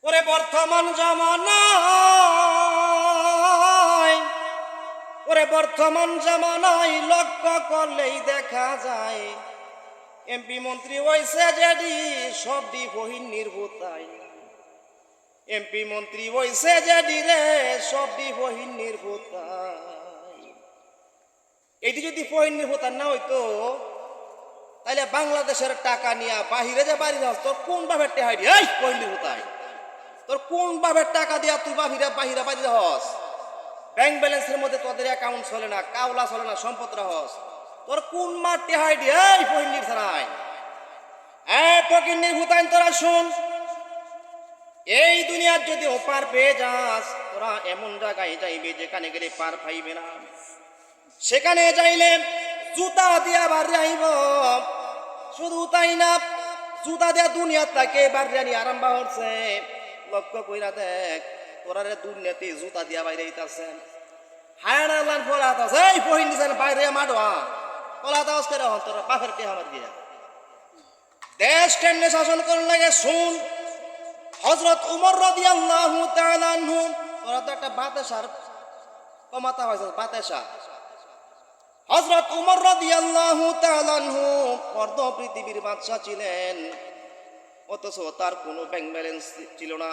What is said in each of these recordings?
ওরে বর্তমান জামানায়, ওরে বর্তমান জামানায় লক্ষ্য করলেই দেখা যায় এমপি মন্ত্রী হইছে যেডি সবডি বহিন নির্ভূতাই। এমপি মন্ত্রী হইছে যেডি রে সবডি বহিন নির্ভূতাই। এটি যদি বহিন নির্ভূতা না হইতো তাহলে বাংলাদেশের টাকা নিয়ে বাহিরে যে বাড়ি যাস তোর কোন ভাবে টেহাই এই বহিন নির্ভূতাই, তোর কোন ভাবে টাকা দিয়া তুই বাহিরে বাহিরে বাড়ি হস? ব্যাংক ব্যালেন্সের মধ্যে তোদের অ্যাকাউন্ট চলে না, কাউলা চলে না, সম্পদ হস, তোর কোন মাঠ টেহাই দিয়ে এই বহিনীর ছাড়াই ফকিন্নির ভূতাইন। তোরা শুন, এই দুনিয়ার যদি ওপার পেয়ে যাস তোরা এমন জায়গায় যাইবে যেখানে গেলে পার পাইবে না। সেখানে যাইলে জুতা দিয়া বার যাইব। শুধু তাই না, জুতা দিয়া দুনিয়ার তাকে বার জানি আরম্ভ হচ্ছে। লক্ষ্য কইরা দেখ, তোরা দুনিয়াতে জুতা দিয়া বাইরে আইতাছেন। হায়ার ফলাত আছে এই বহিন দিছেন বাইরে মাডোয়া ফলাত করে হন তোরা বাপের কে আমার দিয়া দেশ কেমনে শাসন করার লাগে। শুন, হযরত উমর রাদিয়াল্লাহু তাআলা আনহু, তোরা তো একটা বাতেশার কমাতা হয়েছে বাতেশা। হযরত উমর রাদিয়াল্লাহু তাআলা আনহু অর্ধ পৃথিবীর বাদশা ছিলেন, অথচ তার কোনো ব্যাংক ব্যালেন্স ছিল না।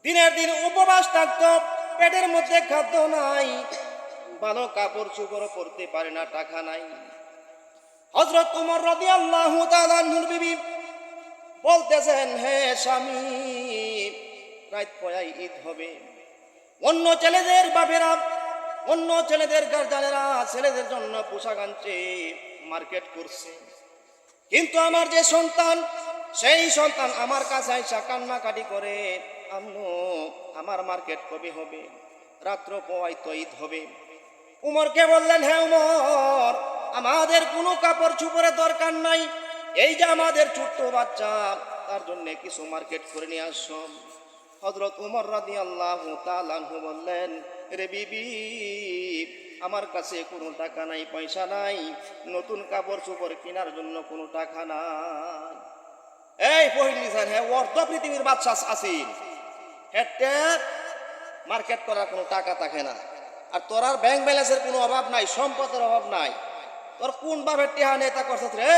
দিনের দিন উপবাস থাকতো, পেটের মধ্যে খাদ্য নাই, ভালো কাপড় চোপড় পরতে পারে না, টাকা নাই। হযরত উমর রাদিয়াল্লাহু তাআলা আনহুর বিবি বলতেছেন, হে স্বামী, রাত পয়াই ঈদ হবে, অন্য ছেলেদের বাপেরা, অন্য ছেলেদের গার্জিয়ানেরা ছেলেদের জন্য পোশাক আনছে, মার্কেট করছে, কিন্তু আমার যে সন্তান, সেই সন্তান আমার কাছে আইসা কান্নাকাটি করে, আম্মু আমার মার্কেট কবে হবে, রাত্র পোয়াই তো ঈদ হবে। উমরকে বললেন, হ্যাঁ উমর, আমাদের কোনো কাপড় চোপড়ের দরকার নাই, এই যে আমাদের ছোট্ট বাচ্চা, তার জন্য কিছু মার্কেট করে নিয়ে আসো। হযরত উমর রাদিয়াল্লাহু তাআলা আনহু বললেন, রে বিবি, আমার কাছে কোনো টাকা নাই, পয়সা নাই, নতুন কাপড় চোপড় কেনার জন্য কোনো টাকা নাই। এই পহিলিসান, হ্যাঁ অর্ধ পৃথিবীর বাদশা আসিল, হেঁটে মার্কেট করার কোনো টাকা থাকে না, আর তোর আর ব্যাংক ব্যালেন্সের কোনো অভাব নাই, সম্পদের অভাব নাই, তোর কোন ভাবে টেহা নেতা করছিস রে?